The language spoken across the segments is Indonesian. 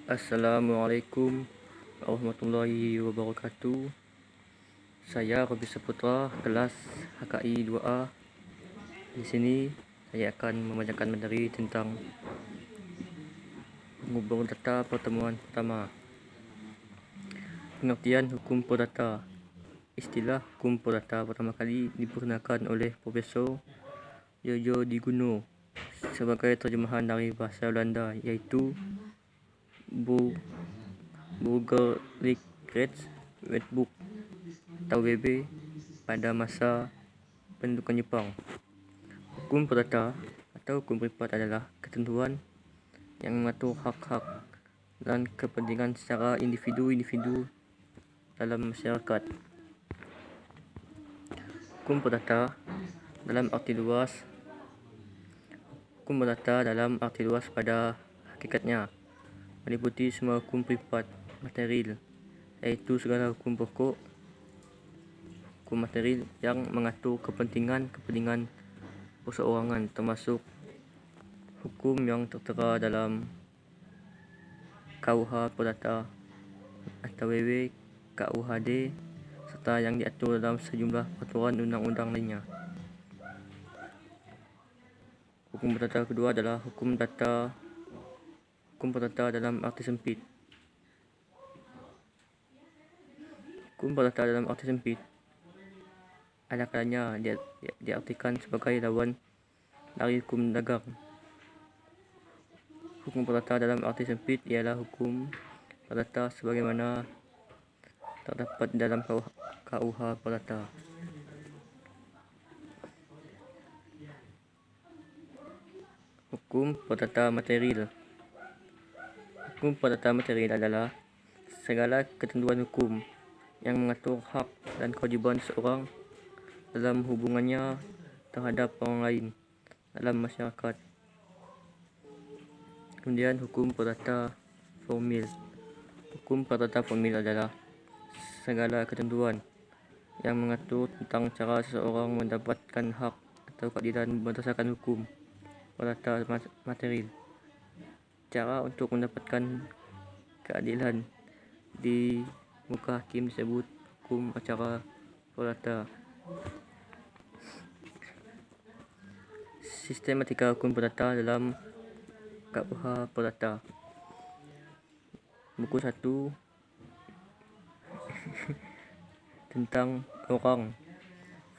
Assalamualaikum warahmatullahi wabarakatuh. Saya Robi Saputra, kelas HKI 2A. Di sini saya akan membacakan materi tentang pengubah data pertemuan pertama. Pengertian hukum perdata. Istilah hukum perdata pertama kali diperkenalkan oleh Profesor Jojo Di Gunno sebagai terjemahan dari bahasa Belanda, yaitu Burgerlijk Wetboek atau WB pada masa pendudukan Jepang. Hukum perdata atau hukum privat adalah ketentuan yang mengatur hak-hak dan kepentingan secara individu-individu dalam masyarakat. Hukum perdata dalam arti luas. Hukum perdata dalam arti luas pada hakikatnya meliputi semua hukum privat material, yaitu segala hukum pokok hukum material yang mengatur kepentingan perseorangan, termasuk hukum yang tertera dalam KUH Perdata atau WW, KUHD, serta yang diatur dalam sejumlah peraturan undang-undang lainnya. Hukum perdata kedua adalah hukum perdata dalam arti sempit. Hukum perdata dalam arti sempit ada kalanya diartikan sebagai lawan dari hukum dagang. Hukum perdata dalam arti sempit ialah hukum perdata sebagaimana terdapat dalam KUH Perdata. Hukum perdata material. Hukum perdata material adalah segala ketentuan hukum yang mengatur hak dan kewajiban seorang dalam hubungannya terhadap orang lain dalam masyarakat. Kemudian hukum perdata formil. Hukum perdata formil adalah segala ketentuan yang mengatur tentang cara seseorang mendapatkan hak atau keadilan berdasarkan hukum perdata material. Cara untuk mendapatkan keadilan di muka hakim disebut hukum acara perdata. Sistematika hukum perdata dalam KUH Perdata. Buku 1 tentang orang,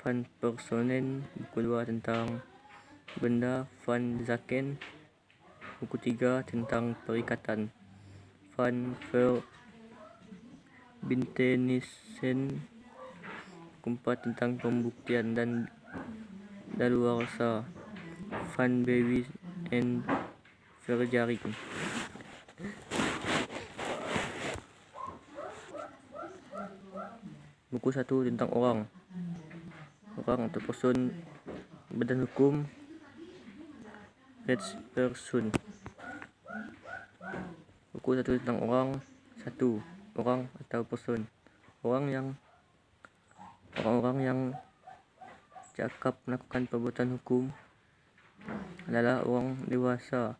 van personen. Buku 2 tentang benda, van zaken. Buku 3 tentang perikatan, van verbintenissen. Buku 4 tentang pembuktian dan daluarsa, van bewijs en verjaring. Buku 1 tentang orang atau person, badan hukum, rechtspersoon. Buku 1 tentang orang. 1. Orang atau person. Orang-orang yang cakap melakukan perbuatan hukum adalah orang dewasa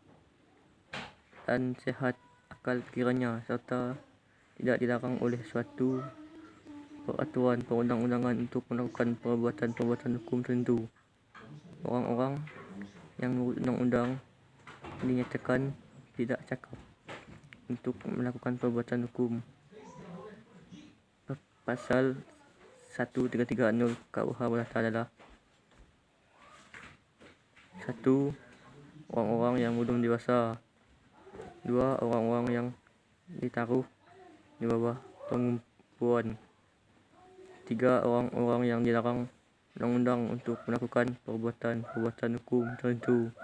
dan sehat akal pikirannya, serta tidak dilarang oleh suatu peraturan perundang-undangan untuk melakukan perbuatan-perbuatan hukum tertentu. Orang-orang yang menurut undang-undang dinyatakan tidak cakap untuk melakukan perbuatan hukum. Pasal 1330 KUH Perdata adalah 1. Orang-orang yang belum dewasa. 2. Orang-orang yang ditaruh di bawah pengumpulan. 3. Orang-orang yang dilarang undang-undang untuk melakukan perbuatan-perbuatan hukum tertentu,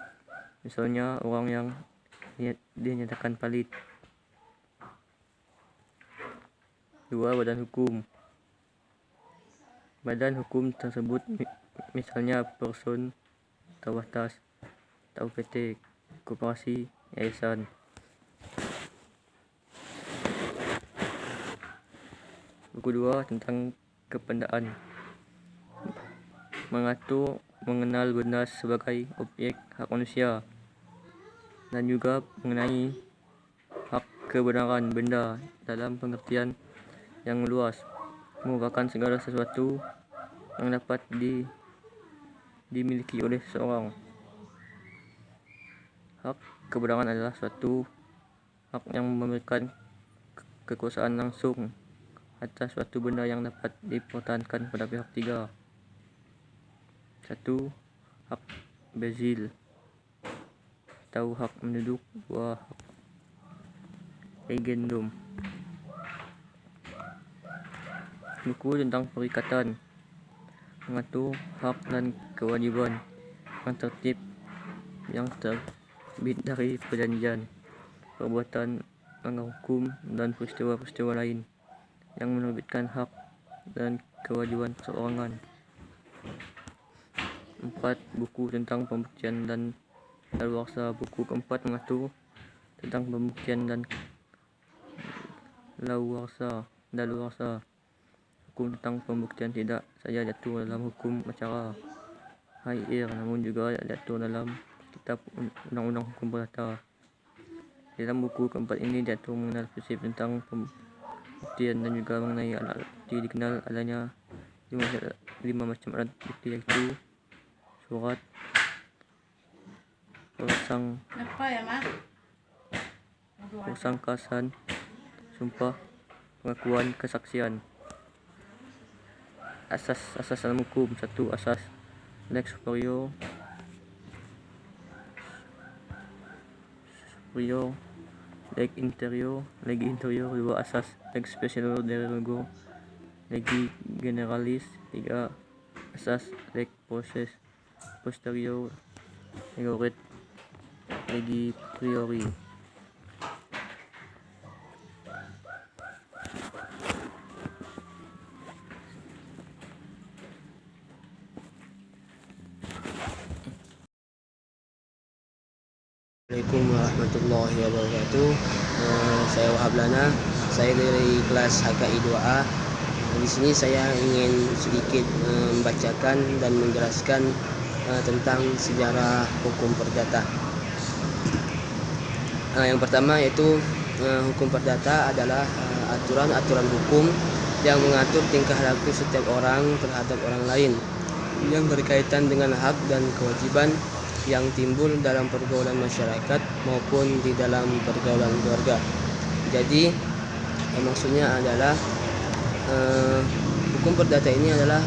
misalnya orang yang dinyatakan palit. 2. Badan hukum. Badan hukum tersebut misalnya person terbatas atau PT, koperasi, yayasan. Buku 2 tentang kepandaan, mengatur mengenal benda sebagai objek hak manusia dan juga mengenai hak kebenaran benda dalam pengertian yang luas, merupakan segala sesuatu yang dapat dimiliki oleh seseorang. Hak kebenaran adalah suatu hak yang memberikan kekuasaan langsung atas suatu benda yang dapat dipertahankan pada pihak ketiga. 1. Hak bazil atau hak menduduk. 2. Hak agendum. Buku tentang perikatan mengatur hak dan kewajiban yang tertib yang terbit dari perjanjian, perbuatan melanggar hukum, dan peristiwa-peristiwa lain yang menerbitkan hak dan kewajiban perseorangan. 4. Buku tentang pembuktian dan daluarsa. Buku keempat mengatur tentang pembuktian dan daluarsa. Hukum tentang pembuktian tidak saja diatur dalam hukum acara Hair, namun juga diatur dalam kitab undang-undang hukum perdata. Dalam buku keempat ini diatur mengenal prinsip tentang pembuktian dan juga mengenai alat bukti. Dikenal adanya 5 macam alat bukti, yaitu surat, persangkasan, sumpah, pengakuan, kesaksian. Asas dalam hukum. 1. Asas lex superior, leg interior. 2. Asas lex specialis derogatorio, legi generalis. 3. Asas lex posterior, legi priori. Assalamualaikum warahmatullahi wabarakatuh. Saya Wahab Lana. Saya dari kelas HKI 2A. Di sini saya ingin sedikit membacakan dan menjelaskan tentang sejarah hukum perdata. Yang pertama yaitu hukum perdata adalah aturan-aturan hukum yang mengatur tingkah laku setiap orang terhadap orang lain yang berkaitan dengan hak dan kewajiban yang timbul dalam pergaulan masyarakat maupun di dalam pergaulan keluarga. Jadi maksudnya adalah hukum perdata ini adalah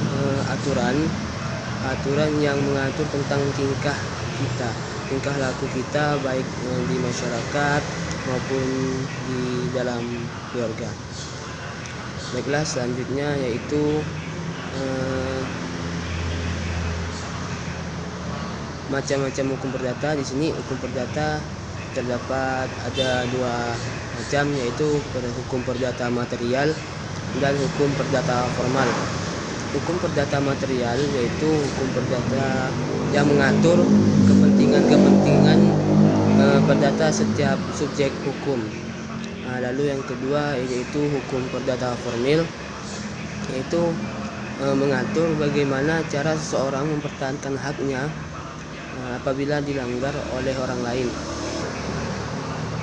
aturan yang mengatur tentang tingkah laku kita baik di masyarakat maupun di dalam keluarga. Baiklah, selanjutnya yaitu macam-macam hukum perdata. Di sini hukum perdata terdapat ada 2 macam, yaitu hukum perdata material dan hukum perdata formal. Hukum perdata material yaitu hukum perdata yang mengatur kepentingan perdata setiap subjek hukum. Lalu yang kedua yaitu hukum perdata formal, yaitu mengatur bagaimana cara seseorang mempertahankan haknya apabila dilanggar oleh orang lain.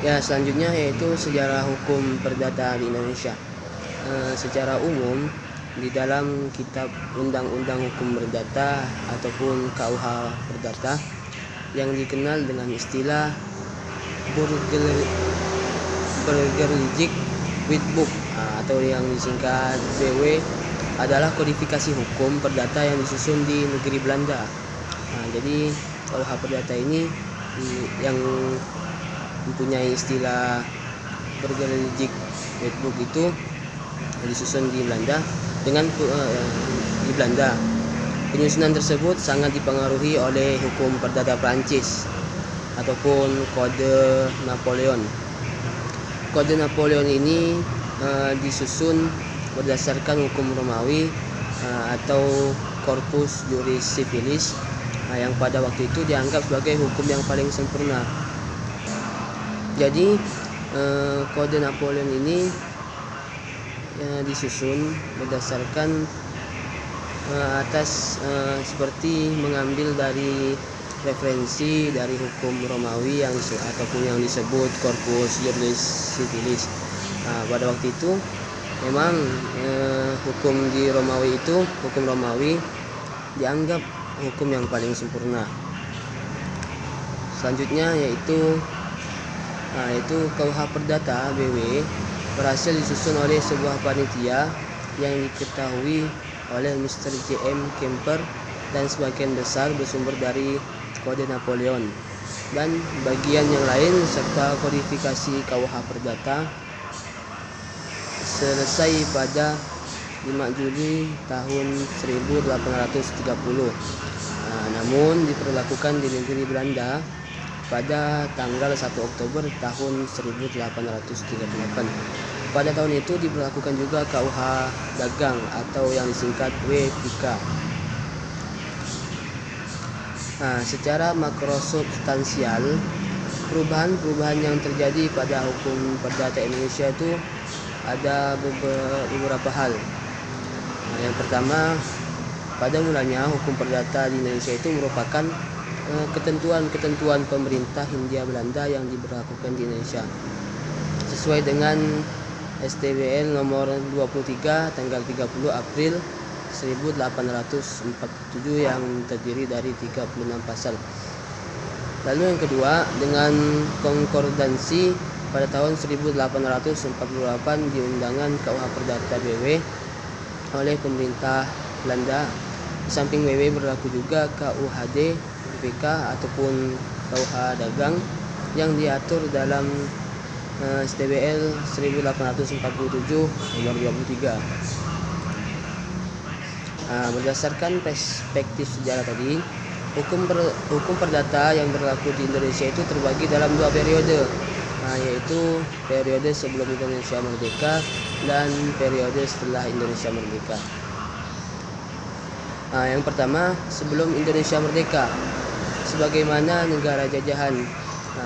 Ya, selanjutnya yaitu sejarah hukum perdata di Indonesia. Secara umum di dalam kitab Undang-Undang Hukum Perdata ataupun KUH Perdata yang dikenal dengan istilah Burgerlijk Wetboek atau yang disingkat BW adalah kodifikasi hukum perdata yang disusun di negeri Belanda. Jadi KUH Perdata ini yang mempunyai istilah Burgerlijk Wetboek itu disusun di Belanda di Belanda. Penyusunan tersebut sangat dipengaruhi oleh hukum perdata Prancis ataupun Kode Napoleon. Kode Napoleon ini disusun berdasarkan hukum Romawi atau Corpus Juris Civilis yang pada waktu itu dianggap sebagai hukum yang paling sempurna. Jadi Kode Napoleon ini disusun berdasarkan atas seperti mengambil dari referensi dari hukum Romawi ataupun yang disebut Corpus Juris Civilis. Pada waktu itu memang hukum Romawi dianggap hukum yang paling sempurna. Selanjutnya yaitu KUH Perdata BW berhasil disusun oleh sebuah panitia yang diketahui oleh Mr. J.M. Kemper dan sebagian besar bersumber dari Kode Napoleon dan bagian yang lain, serta kodifikasi KUH Perdata selesai pada 5 Juli tahun 1830. Namun diperlakukan di negeri Belanda pada tanggal 1 Oktober tahun 1838. Pada tahun itu diberlakukan juga KUH Dagang atau yang disingkat WFIK. Secara makrosubstansial, perubahan yang terjadi pada hukum perdata Indonesia itu ada beberapa hal. Yang pertama, pada mulanya hukum perdata di Indonesia itu merupakan ketentuan-ketentuan pemerintah Hindia Belanda yang diberlakukan di Indonesia sesuai dengan STBL nomor 23 tanggal 30 April 1847 yang terdiri dari 36 pasal. Lalu yang kedua, dengan konkordansi pada tahun 1848 di undangan KUH Perdata BW oleh pemerintah Belanda. Di samping BW berlaku juga KUHD BPK ataupun KUH Dagang yang diatur dalam STBL 1847 nomor 23. Berdasarkan perspektif sejarah tadi, hukum perdata yang berlaku di Indonesia itu terbagi dalam dua periode, yaitu periode sebelum Indonesia merdeka dan periode setelah Indonesia merdeka. Yang pertama, sebelum Indonesia merdeka, sebagaimana negara jajahan,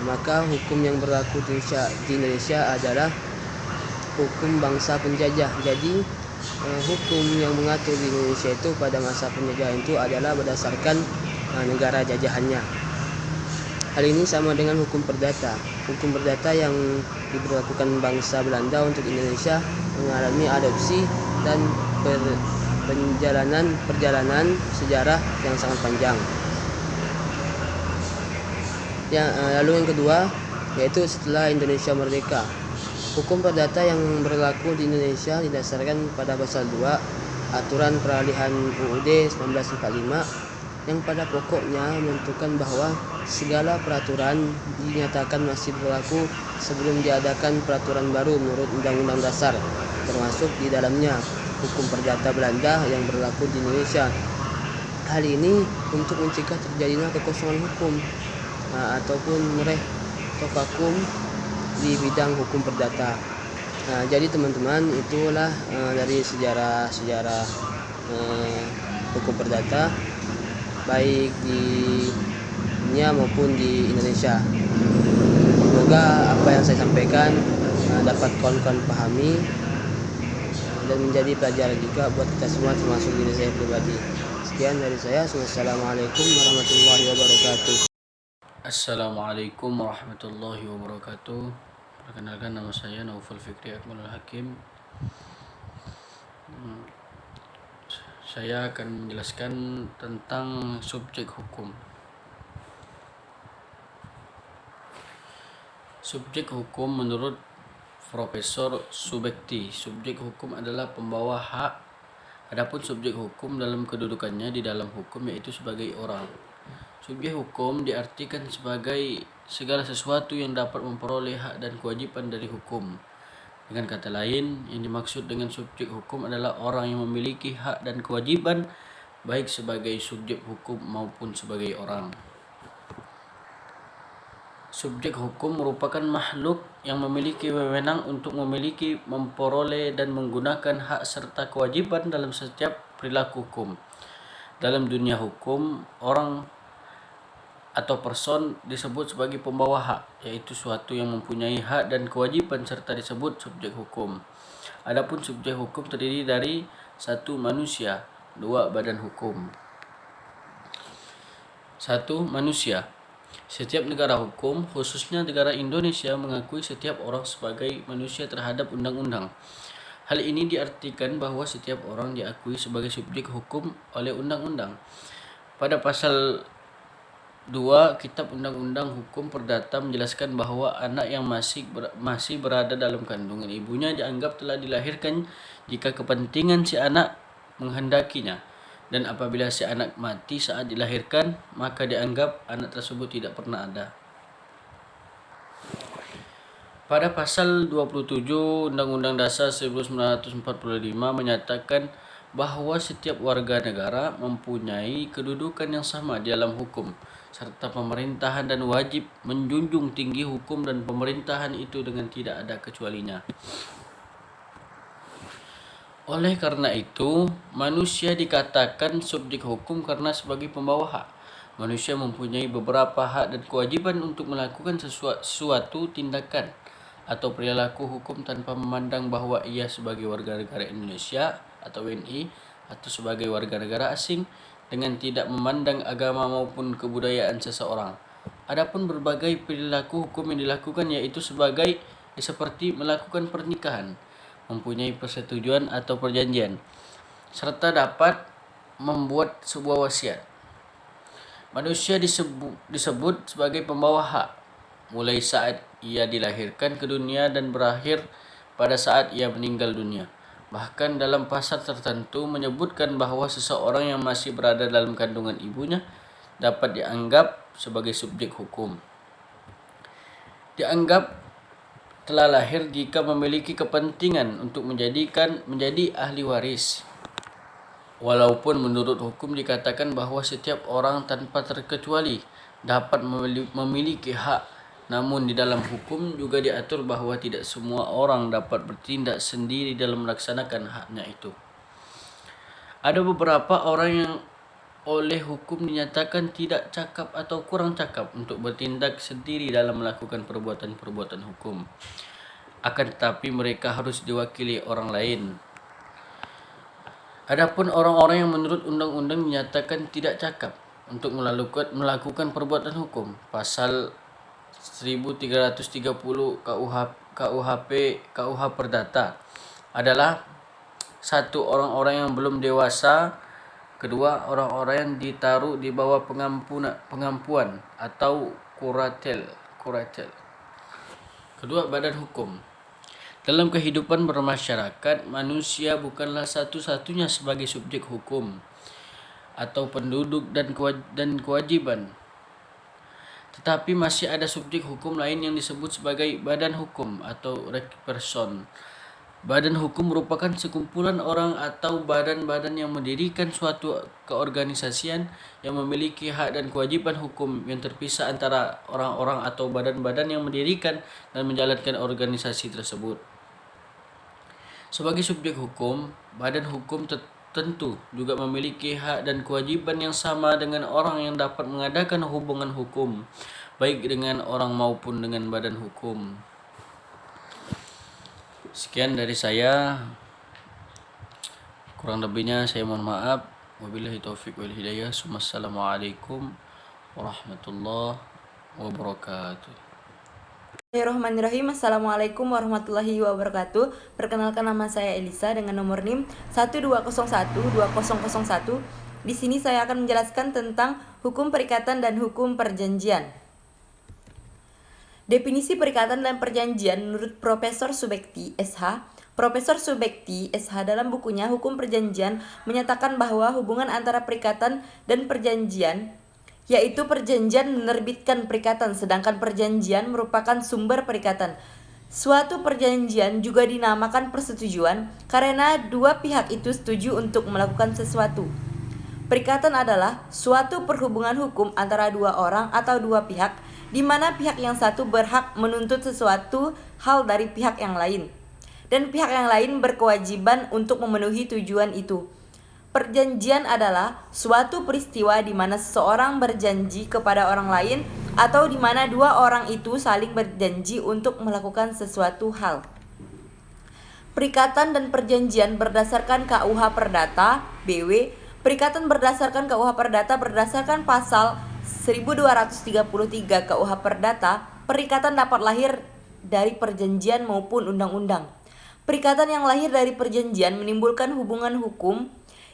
maka hukum yang berlaku di Indonesia adalah hukum bangsa penjajah. Jadi hukum yang mengatur di Indonesia itu pada masa penjajahan itu adalah berdasarkan negara jajahannya. Hal ini sama dengan hukum perdata. Hukum perdata yang diberlakukan bangsa Belanda untuk Indonesia mengalami adopsi dan perjalanan sejarah yang sangat panjang. Lalu yang kedua yaitu setelah Indonesia merdeka. Hukum perdata yang berlaku di Indonesia didasarkan pada pasal 2 Aturan Peralihan UUD 1945 yang pada pokoknya menentukan bahwa segala peraturan dinyatakan masih berlaku sebelum diadakan peraturan baru menurut Undang-Undang Dasar, termasuk di dalamnya hukum perdata Belanda yang berlaku di Indonesia. Hal ini untuk mencegah terjadinya kekosongan hukum ataupun vakum di bidang hukum perdata. Jadi teman-teman, itulah dari sejarah hukum perdata baik di dunia maupun di Indonesia. Semoga apa yang saya sampaikan dapat kawan-kawan pahami dan menjadi pelajaran juga buat kita semua, termasuk diri saya pribadi. Sekian dari saya. Wassalamualaikum warahmatullahi wabarakatuh. Assalamualaikum warahmatullahi wabarakatuh. Perkenalkan, nama saya Naufal Fikri Akmalul Hakim. Saya akan menjelaskan tentang subjek hukum. Subjek hukum menurut Profesor Subekti, subjek hukum adalah pembawa hak. Adapun subjek hukum dalam kedudukannya di dalam hukum yaitu sebagai orang. Subjek hukum diartikan sebagai segala sesuatu yang dapat memperoleh hak dan kewajiban dari hukum. Dengan kata lain, yang dimaksud dengan subjek hukum adalah orang yang memiliki hak dan kewajiban baik sebagai subjek hukum maupun sebagai orang. Subjek hukum merupakan makhluk yang memiliki wewenang untuk memiliki, memperoleh dan menggunakan hak serta kewajiban dalam setiap perilaku hukum. Dalam dunia hukum, orang atau person disebut sebagai pembawa hak, yaitu suatu yang mempunyai hak dan kewajiban serta disebut subjek hukum. Adapun subjek hukum terdiri dari 1 manusia, 2 badan hukum. 1. Manusia. Setiap negara hukum, khususnya negara Indonesia, mengakui setiap orang sebagai manusia terhadap undang-undang. Hal ini diartikan bahwa setiap orang diakui sebagai subjek hukum oleh undang-undang. Pada pasal 2 Kitab Undang-Undang Hukum Perdata menjelaskan bahwa anak yang masih berada dalam kandungan ibunya dianggap telah dilahirkan jika kepentingan si anak menghendakinya, dan apabila si anak mati saat dilahirkan, maka dianggap anak tersebut tidak pernah ada. Pada pasal 27 Undang-Undang Dasar 1945 menyatakan bahwa setiap warga negara mempunyai kedudukan yang sama di dalam hukum, serta pemerintahan, dan wajib menjunjung tinggi hukum dan pemerintahan itu dengan tidak ada kecualinya. Oleh karena itu, manusia dikatakan subjek hukum karena sebagai pembawa hak. Manusia mempunyai beberapa hak dan kewajiban untuk melakukan suatu tindakan atau perilaku hukum tanpa memandang bahwa ia sebagai warga negara Indonesia atau WNI atau sebagai warga negara asing, dengan tidak memandang agama maupun kebudayaan seseorang. Adapun berbagai perilaku hukum yang dilakukan yaitu seperti melakukan pernikahan, mempunyai persetujuan atau perjanjian, serta dapat membuat sebuah wasiat. Manusia disebut sebagai pembawa hak mulai saat ia dilahirkan ke dunia dan berakhir pada saat ia meninggal dunia. Bahkan dalam pasal tertentu menyebutkan bahwa seseorang yang masih berada dalam kandungan ibunya dapat dianggap sebagai subjek hukum. Dianggap telah lahir jika memiliki kepentingan untuk menjadi ahli waris. Walaupun menurut hukum dikatakan bahwa setiap orang tanpa terkecuali dapat memiliki hak, namun di dalam hukum juga diatur bahwa tidak semua orang dapat bertindak sendiri dalam melaksanakan haknya itu. Ada beberapa orang yang oleh hukum dinyatakan tidak cakap atau kurang cakap untuk bertindak sendiri dalam melakukan perbuatan-perbuatan hukum. Akan tetapi mereka harus diwakili orang lain. Adapun orang-orang yang menurut undang-undang dinyatakan tidak cakap untuk melakukan perbuatan hukum, pasal 1330 KUH Perdata adalah 1. Orang-orang yang belum dewasa. 2. Orang-orang yang ditaruh di bawah pengampuan atau kuratel. Kedua, badan hukum. Dalam kehidupan bermasyarakat, manusia bukanlah satu-satunya sebagai subjek hukum atau penduduk dan kewajiban, tetapi masih ada subjek hukum lain yang disebut sebagai badan hukum atau person. Badan hukum merupakan sekumpulan orang atau badan-badan yang mendirikan suatu keorganisasian yang memiliki hak dan kewajiban hukum yang terpisah antara orang-orang atau badan-badan yang mendirikan dan menjalankan organisasi tersebut. Sebagai subjek hukum, badan hukum tentu juga memiliki hak dan kewajiban yang sama dengan orang yang dapat mengadakan hubungan hukum, baik dengan orang maupun dengan badan hukum. Sekian dari saya. Kurang lebihnya saya mohon maaf. Wabillahi taufiq wal hidayah. Wassalamualaikum warahmatullahi wabarakatuh. Bismillahirrahmanirrahim. Assalamualaikum warahmatullahi wabarakatuh. Perkenalkan, nama saya Elisa dengan nomor NIM 12012001. Di sini saya akan menjelaskan tentang hukum perikatan dan hukum perjanjian. Definisi perikatan dan perjanjian menurut Profesor Subekti SH. Profesor Subekti SH dalam bukunya Hukum Perjanjian menyatakan bahwa hubungan antara perikatan dan perjanjian, yaitu perjanjian menerbitkan perikatan, sedangkan perjanjian merupakan sumber perikatan. Suatu perjanjian juga dinamakan persetujuan karena dua pihak itu setuju untuk melakukan sesuatu. Perikatan adalah suatu perhubungan hukum antara dua orang atau dua pihak, di mana pihak yang satu berhak menuntut sesuatu hal dari pihak yang lain, dan pihak yang lain berkewajiban untuk memenuhi tujuan itu. Perjanjian adalah suatu peristiwa di mana seseorang berjanji kepada orang lain atau di mana dua orang itu saling berjanji untuk melakukan sesuatu hal. Perikatan dan perjanjian berdasarkan KUH Perdata BW. Perikatan berdasarkan KUH Perdata berdasarkan pasal 1233 KUH Perdata, perikatan dapat lahir dari perjanjian maupun undang-undang. Perikatan yang lahir dari perjanjian menimbulkan hubungan hukum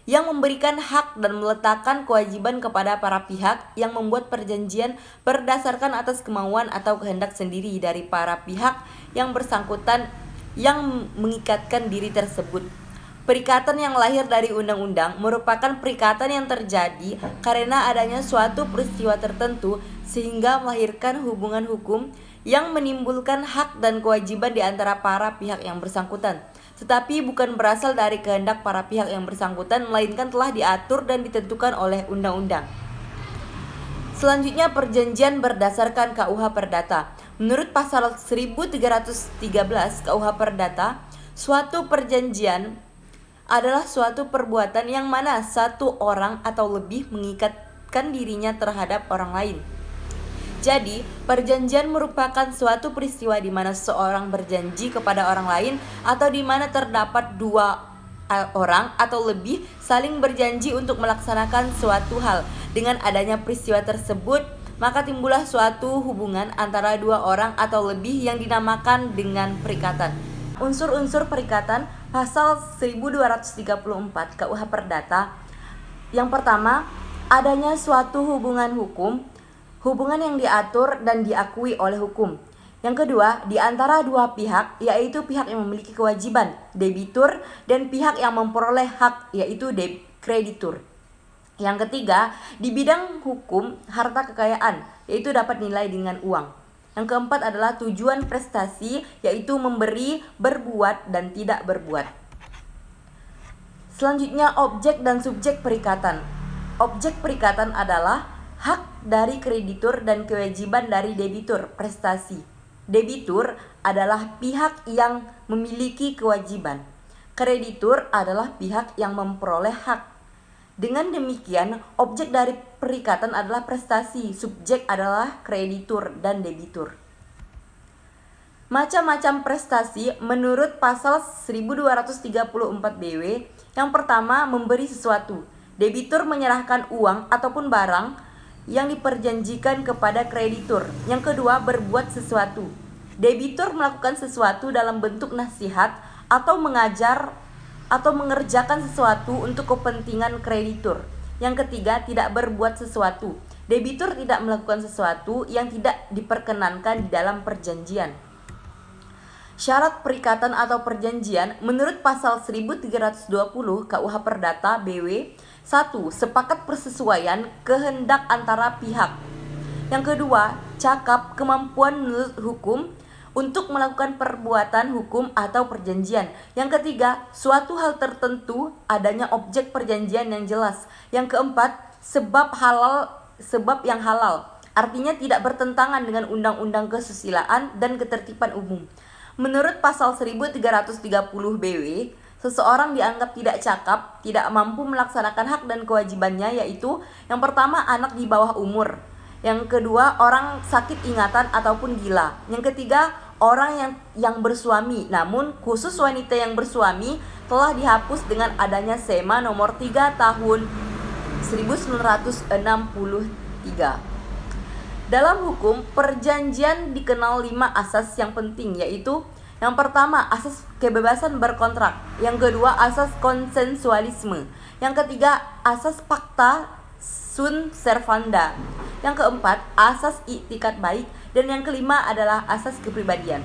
yang memberikan hak dan meletakkan kewajiban kepada para pihak yang membuat perjanjian berdasarkan atas kemauan atau kehendak sendiri dari para pihak yang bersangkutan yang mengikatkan diri tersebut. Perikatan yang lahir dari undang-undang merupakan perikatan yang terjadi karena adanya suatu peristiwa tertentu sehingga melahirkan hubungan hukum yang menimbulkan hak dan kewajiban di antara para pihak yang bersangkutan, tetapi bukan berasal dari kehendak para pihak yang bersangkutan, melainkan telah diatur dan ditentukan oleh undang-undang. Selanjutnya, perjanjian berdasarkan KUH Perdata. Menurut pasal 1313 KUH Perdata, suatu perjanjian adalah suatu perbuatan yang mana satu orang atau lebih mengikatkan dirinya terhadap orang lain. Jadi, perjanjian merupakan suatu peristiwa di mana seseorang berjanji kepada orang lain atau di mana terdapat dua orang atau lebih saling berjanji untuk melaksanakan suatu hal. Dengan adanya peristiwa tersebut, maka timbullah suatu hubungan antara dua orang atau lebih yang dinamakan dengan perikatan. Unsur-unsur perikatan pasal 1234 KUH Perdata. Yang pertama, adanya suatu hubungan hukum, hubungan yang diatur dan diakui oleh hukum. Yang kedua, di antara dua pihak, yaitu pihak yang memiliki kewajiban, debitur, dan pihak yang memperoleh hak, yaitu kreditur. Yang ketiga, di bidang hukum, harta kekayaan, yaitu dapat nilai dengan uang. Yang keempat adalah tujuan prestasi, yaitu memberi, berbuat, dan tidak berbuat. Selanjutnya, objek dan subjek perikatan. Objek perikatan adalah hak dari kreditur dan kewajiban dari debitur, prestasi. Debitur adalah pihak yang memiliki kewajiban. Kreditur adalah pihak yang memperoleh hak. Dengan demikian, objek dari perikatan adalah prestasi, subjek adalah kreditur dan debitur. Macam-macam prestasi menurut pasal 1234 BW. Yang pertama, memberi sesuatu. Debitur menyerahkan uang ataupun barang yang diperjanjikan kepada kreditur. Yang kedua, berbuat sesuatu. Debitur melakukan sesuatu dalam bentuk nasihat atau mengajar atau mengerjakan sesuatu untuk kepentingan kreditur. Yang ketiga, tidak berbuat sesuatu. Debitur tidak melakukan sesuatu yang tidak diperkenankan di dalam perjanjian. Syarat perikatan atau perjanjian menurut pasal 1320 KUH Perdata BW. 1. Sepakat persesuaian kehendak antara pihak. Yang kedua, cakap kemampuan menurut hukum untuk melakukan perbuatan hukum atau perjanjian. Yang ketiga, suatu hal tertentu, adanya objek perjanjian yang jelas. Yang keempat, sebab yang halal, artinya tidak bertentangan dengan undang-undang kesusilaan dan ketertiban umum. Menurut pasal 1330 BW, seseorang dianggap tidak cakap, tidak mampu melaksanakan hak dan kewajibannya, yaitu yang pertama, anak di bawah umur. Yang kedua, orang sakit ingatan ataupun gila. Yang ketiga, orang yang bersuami, namun khusus wanita yang bersuami telah dihapus dengan adanya SEMA nomor 3 tahun 1963. Dalam hukum, perjanjian dikenal 5 asas yang penting, yaitu yang pertama, asas kebebasan berkontrak. Yang kedua, asas konsensualisme. Yang ketiga, asas pacta sunt servanda. Yang keempat, asas iktikat baik. Dan yang kelima adalah asas kepribadian.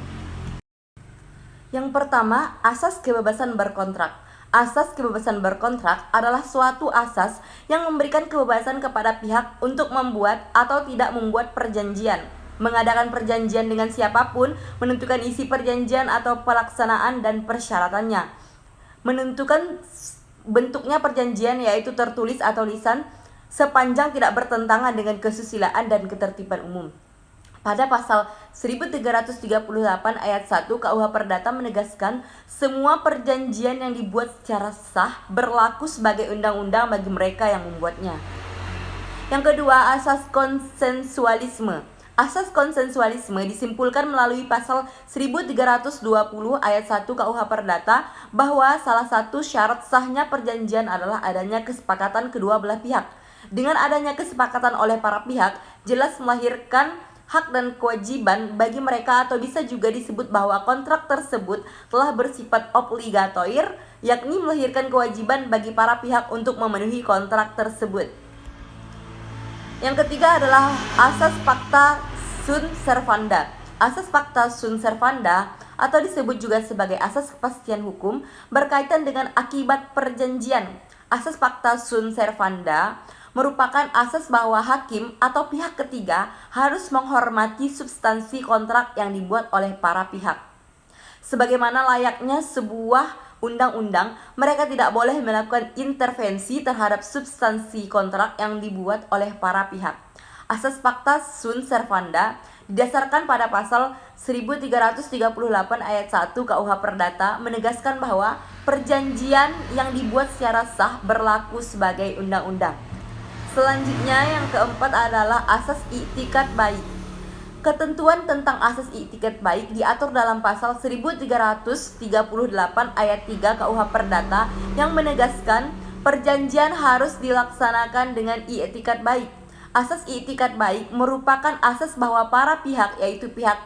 Yang pertama, asas kebebasan berkontrak. Asas kebebasan berkontrak adalah suatu asas yang memberikan kebebasan kepada pihak untuk membuat atau tidak membuat perjanjian, mengadakan perjanjian dengan siapapun, menentukan isi perjanjian atau pelaksanaan dan persyaratannya, menentukan bentuknya perjanjian yaitu tertulis atau lisan, sepanjang tidak bertentangan dengan kesusilaan dan ketertiban umum. Pada pasal 1338 ayat 1 KUH Perdata menegaskan semua perjanjian yang dibuat secara sah berlaku sebagai undang-undang bagi mereka yang membuatnya. Yang kedua, asas konsensualisme. Asas konsensualisme disimpulkan melalui pasal 1320 ayat 1 KUH Perdata bahwa salah satu syarat sahnya perjanjian adalah adanya kesepakatan kedua belah pihak. Dengan adanya kesepakatan oleh para pihak, jelas melahirkan hak dan kewajiban bagi mereka, atau bisa juga disebut bahwa kontrak tersebut telah bersifat obligatoir, yakni melahirkan kewajiban bagi para pihak untuk memenuhi kontrak tersebut. Yang ketiga adalah asas pacta sunt servanda. Asas pacta sunt servanda atau disebut juga sebagai asas kepastian hukum berkaitan dengan akibat perjanjian. Asas pacta sunt servanda merupakan asas bahwa hakim atau pihak ketiga harus menghormati substansi kontrak yang dibuat oleh para pihak. Sebagaimana layaknya sebuah undang-undang, mereka tidak boleh melakukan intervensi terhadap substansi kontrak yang dibuat oleh para pihak. Asas pacta sunt servanda didasarkan pada pasal 1338 ayat 1 KUH Perdata menegaskan bahwa perjanjian yang dibuat secara sah berlaku sebagai undang-undang. Selanjutnya yang keempat adalah asas i'tikad baik. Ketentuan tentang asas i'tikad baik diatur dalam pasal 1338 ayat 3 KUH Perdata yang menegaskan perjanjian harus dilaksanakan dengan i'tikad baik. Asas i'tikad baik merupakan asas bahwa para pihak, yaitu pihak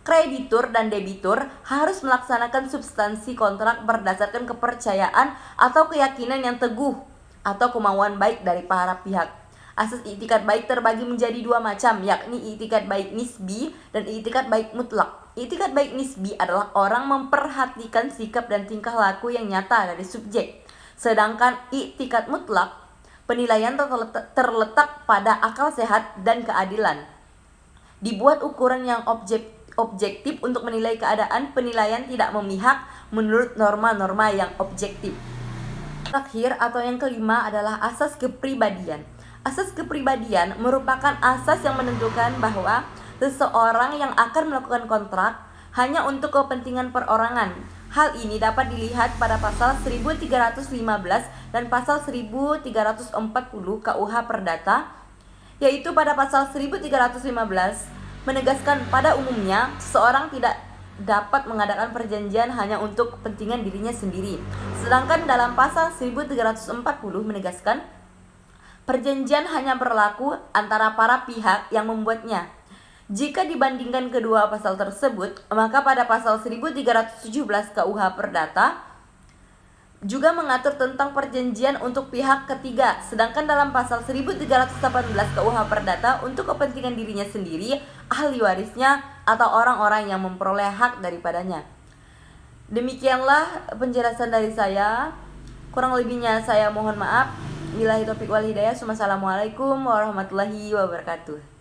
kreditur dan debitur, harus melaksanakan substansi kontrak berdasarkan kepercayaan atau keyakinan yang teguh atau kemauan baik dari para pihak. Asas i'tikad baik terbagi menjadi dua macam, yakni i'tikad baik nisbi dan i'tikad baik mutlak. I'tikad baik nisbi adalah orang memperhatikan sikap dan tingkah laku yang nyata dari subjek. Sedangkan i'tikad mutlak, penilaian terletak pada akal sehat dan keadilan. Dibuat ukuran yang objektif untuk menilai keadaan, penilaian tidak memihak menurut norma-norma yang objektif. Terakhir atau yang kelima adalah asas kepribadian. Asas kepribadian merupakan asas yang menentukan bahwa seseorang yang akan melakukan kontrak hanya untuk kepentingan perorangan. Hal ini dapat dilihat pada pasal 1315 dan pasal 1340 KUH Perdata, yaitu pada pasal 1315 menegaskan pada umumnya seseorang tidak dapat mengadakan perjanjian hanya untuk kepentingan dirinya sendiri. Sedangkan dalam pasal 1340 menegaskan perjanjian hanya berlaku antara para pihak yang membuatnya. Jika dibandingkan kedua pasal tersebut, maka pada pasal 1317 KUH Perdata juga mengatur tentang perjanjian untuk pihak ketiga, sedangkan dalam pasal 1318 KUH Perdata untuk kepentingan dirinya sendiri, ahli warisnya, atau orang-orang yang memperoleh hak daripadanya. Demikianlah penjelasan dari saya. Kurang lebihnya saya mohon maaf. Billahi taufiq wal hidayah. Wassalamualaikum warahmatullahi wabarakatuh.